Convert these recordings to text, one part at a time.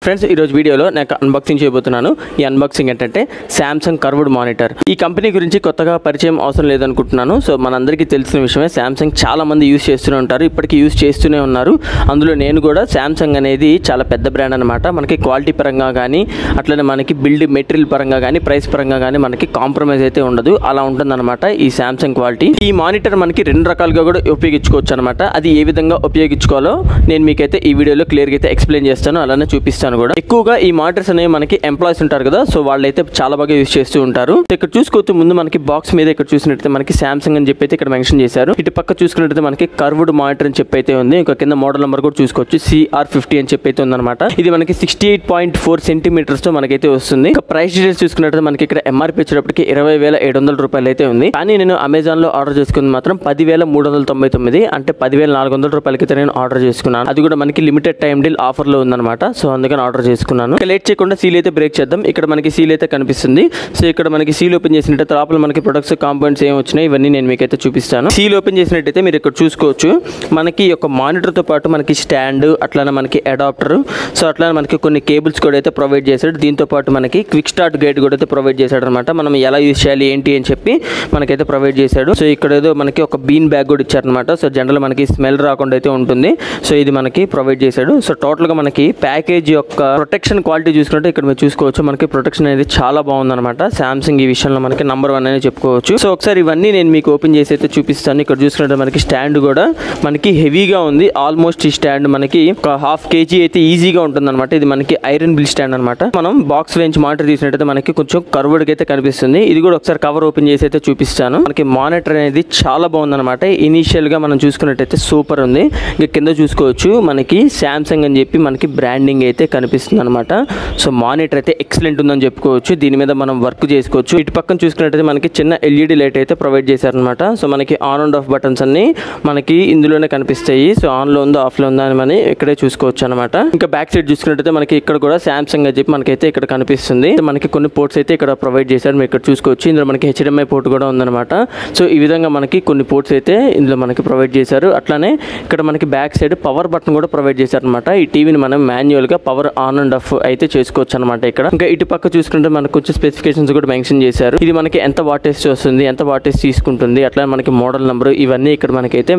Friends ఈ రోజు వీడియోలో నేను అన్బాక్సింగ్ చేయబోతున్నాను. ఈ అన్బాక్సింగ్ ఏంటంటే సామ్సంగ్ కర్వ్డ్ మానిటర్. ఈ కంపెనీ గురించి కొత్తగా పరిచయం అవసరం లేదనుకుంటున్నాను. సో మనందరికీ తెలిసిన విషయమే, సామ్సంగ్ చాలా మంది యూజ్ చేస్తూనే ఉంటారు, ఇప్పటికీ యూజ్ చేస్తూనే ఉన్నారు. అందులో నేను కూడా సామ్సంగ్ అనేది చాలా పెద్ద బ్రాండ్ అనమాట. మనకి క్వాలిటీ పరంగా కానీ, అట్లనే మనకి బిల్డ్ మెటీరియల్ పరంగా కానీ, ప్రైస్ పరంగా కానీ మనకి కాంప్రమైజ్ అయితే ఉండదు. అలా ఉంటుందన్నమాట ఈ సామ్సంగ్ క్వాలిటీ. ఈ మానిటర్ మనకి రెండు రకాలుగా కూడా ఉపయోగించుకోవచ్చు అనమాట. అది ఏ విధంగా ఉపయోగించుకోవాలో నేను మీకైతే ఈ వీడియోలో క్లియర్గా అయితే ఎక్స్ప్లెయిన్ చేస్తాను, అలానే చూపిస్తాను కూడా. ఎక్కువగా ఈ మానిటర్స్ అనేవి మనకి ఎంప్లాయీస్ ఉంటారు కదా, సో వాళ్ళైతే చాలా బాగా యూజ్ చేస్తూ ఉంటారు. ఇక్కడ చూసుకోవచ్చు, ముందు మనకి బాక్స్ మీద ఇక్కడ చూసినట్టయితే మనకి సామ్సంగ్ అని చెప్పి అయితే ఇక్కడ మెన్షన్ చేశారు. ఇటు పక్క చూసుకున్నట్టయితే మనకి కర్వ్డ్ మానిటర్ అని చెప్పి అయితే ఉంది. ఇంకా కింద మోడల్ నెంబర్ కూడా చూసుకోవచ్చు, CR50 అని చెప్పి అయితే ఉందన్నమాట. ఇది మనకి 68.4 సెంటీమీటర్స్ తో మనకైతే వస్తుంది. ఇంకా ప్రైస్ డీటెయిల్స్ చూసుకున్నట్టయితే మనకి ఇక్కడ MRP వచ్చేటప్పటికి 20,700 రూపాయలు అయితే ఉంది. కానీ నేను అమెజాన్ లో ఆర్డర్ చేసుకుంది మాత్రం 10,399, అంటే 10,400 రూపాయలకి నేను ఆర్డర్ చేసుకున్నాను. అది కూడా మనకి లిమిటెడ్ టైం డీల్ ఆఫర్ లో ఉందన్నమాట. సో అందుకని ఆర్డర్ చేసుకున్నాను. ఇక లేట్ చేయకుండా సీల్ అయితే బ్రేక్ చేద్దాం. ఇక్కడ మనకి సీల్ అయితే కనిపిస్తుంది. సో ఇక్కడ మనకి సీల్ ఓపెన్ చేసినట్టయితే లోపల మనకి ప్రొడక్ట్స్ కాంపోనెంట్స్ ఏం వచ్చినాయి ఇవన్నీ నేను మీకైతే చూపిస్తాను. సీల్ ఓపెన్ చేసినట్టయితే మీరు ఇక్కడ చూసుకోవచ్చు, మనకి ఒక మానిటర్ తో పాటు మనకి స్టాండ్, అట్లానే మనకి అడాప్టర్, సో అట్లానే మనకి కొన్ని కేబుల్స్ కూడా అయితే ప్రొవైడ్ చేశాడు. దీంతో పాటు మనకి క్విక్ స్టార్ట్ గైడ్ కూడా అయితే ప్రొవైడ్ చేశాడు అనమాట. మనం ఎలా యూజ్ చేయాలి ఏంటి అని చెప్పి మనకైతే ప్రొవైడ్ చేశాడు. సో ఇక్కడ ఏదో మనకి ఒక బీన్ బ్యాగ్ కూడా ఇచ్చారనమాట. సో జనరల్ మనకి స్మెల్ రాకుండా అయితే ఉంటుంది. సో ఇది మనకి ప్రొవైడ్ చేశాడు. సో టోటల్ గా మనకి ప్యాకేజ్ యొక్క ప్రొటెక్షన్ క్వాలిటీ చూసుకుంటే ఇక్కడ మీరు చూసుకోవచ్చు, మనకి ప్రొటెక్షన్ అనేది చాలా బాగుందన్నమాట. సామ్సంగ్ ఈ విషయంలో మనకి నంబర్ 1 అని చెప్పుకోవచ్చు. సో ఒకసారి ఇవన్నీ నేను మీకు ఓపెన్ చేసి అయితే చూపిస్తాను. ఇక్కడ చూసుకుంటే మనకి స్టాండ్ కూడా మనకి హెవీగా ఉంది. ఆల్మోస్ట్ ఈ స్టాండ్ మనకి ఒక 1/2 kg అయితే ఈజీగా ఉంటుంది అనమాట. ఇది మనకి ఐరన్ బిల్ స్టాండ్ అనమాట. మనం బాక్స్ రేంజ్ మానిటర్ తీసినట్టయితే మనకి కొంచెం కర్వ్డ్ అయితే కనిపిస్తుంది. ఇది కూడా ఒకసారి కవర్ ఓపెన్ చేసి అయితే చూపిస్తాను. మనకి మానిటర్ అనేది చాలా బాగుందన్నమాట. ఇనీషియల్ గా మనం చూసుకున్నట్టయితే సూపర్ ఉంది. ఇక కింద చూసుకోవచ్చు, మనకి సామ్సంగ్ అని చెప్పి మనకి బ్రాండింగ్ అయితే కనిపిస్తుంది అనమాట. సో మానిటర్ అయితే ఎక్సలెంట్ ఉందని చెప్పుకోవచ్చు. దీని మీద మనం వర్క్ చేసుకోవచ్చు. ఇటు పక్కన చూసుకున్నట్టయితే మనకి చిన్న LED లైట్ అయితే ప్రొవైడ్ చేశారనమాట. సో మనకి ఆన్ అండ్ ఆఫ్ బటన్స్ అన్ని మనకి ఇందులోనే కనిపిస్తాయి. సో ఆన్ లో ఉందో ఆఫ్ లో ఉందో అని మనం ఇక్కడే చూసుకోవచ్చు అనమాట. ఇంకా బ్యాక్ సైడ్ చూసుకున్నట్టయితే మనకి ఇక్కడ కూడా సామ్సంగ్ అని చెప్పి మనకైతే ఇక్కడ కనిపిస్తుంది. మనకి కొన్ని పోర్ట్స్ అయితే ఇక్కడ ప్రొవైడ్ చేశారు, మీరు ఇక్కడ చూసుకోవచ్చు. ఇందులో మనకి HDMI పోర్ట్ కూడా ఉందన్నమాట. సో ఈ విధంగా మనకి కొన్ని పోర్ట్స్ అయితే ఇందులో మనకి ప్రొవైడ్ చేశారు. అట్లానే ఇక్కడ మనకి బ్యాక్ సైడ్ పవర్ బటన్ కూడా ప్రొవైడ్ చేశారు అనమాట. ఈ టీవీని మనం మాన్యువల్ గా పవర్ ఆన్ అండ్ ఆఫ్ అయితే చేసుకోవచ్చు అనమాట. ఇక్కడ ఇంకా ఇటు పక్క చూసుకుంటే మనకు కొంచెం స్పెసిఫికేషన్స్ కూడా మెన్షన్ చేశారు. ఇది మనకి ఎంత వాటేజ్ వస్తుంది, ఎంత వాటేజ్ తీసుకుంటుంది, అట్లా మనకి మోడల్ నెంబర్ ఇవన్నీ ఇక్కడ మనకైతే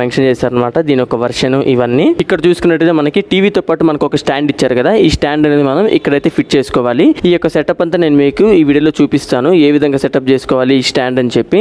మెన్షన్ చేశారు అనమాట. దీని ఒక వర్షన్ ఇవన్నీ ఇక్కడ చూసుకున్నట్టయితే మనకి టీవీతో పాటు మనకు ఒక స్టాండ్ ఇచ్చారు కదా, ఈ స్టాండ్ అనేది మనం ఇక్కడైతే ఫిట్ చేసుకోవాలి. ఈ యొక్క సెటప్ అంతా నేను మీకు ఈ వీడియోలో చూపిస్తాను, ఏ విధంగా సెటప్ చేసుకోవాలి ఈ స్టాండ్ అని చెప్పి.